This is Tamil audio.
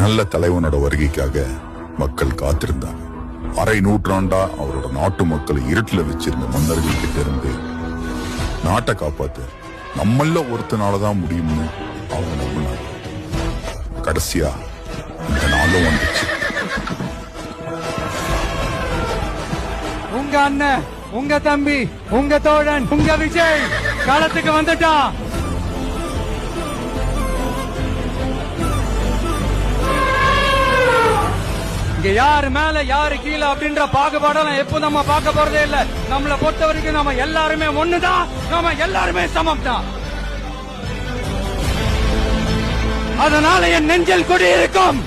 நல்ல தலைவனோட வருகைக்காக மக்கள் காத்திருந்தாங்க. அரை நூற்றாண்டா அவரோட நாட்டு மக்களை இருட்டுல வச்சிருந்த மன்னர்கள் கிட்ட இருந்து நாட்டை காப்பாத்து நம்மள ஒருத்தனாலதான் முடியும்னு அவங்க நம்பினாங்க. கடைசியா இந்த நாளும் வந்துச்சு. உங்க அண்ணன், உங்க தம்பி, உங்க தோழன், உங்க விஜய் களத்துக்கு வந்துட்டா. இங்க யாரு மேல யாரு கீழே அப்படின்ற பாகுபாடெல்லாம் எப்போ நம்ம பார்க்க போறதே இல்ல. நம்மளை பொறுத்த வரைக்கும் நம்ம எல்லாருமே ஒண்ணுதான், நம்ம எல்லாருமே சமம் தான். அதனால என் நெஞ்சில் குடி இருக்கும்.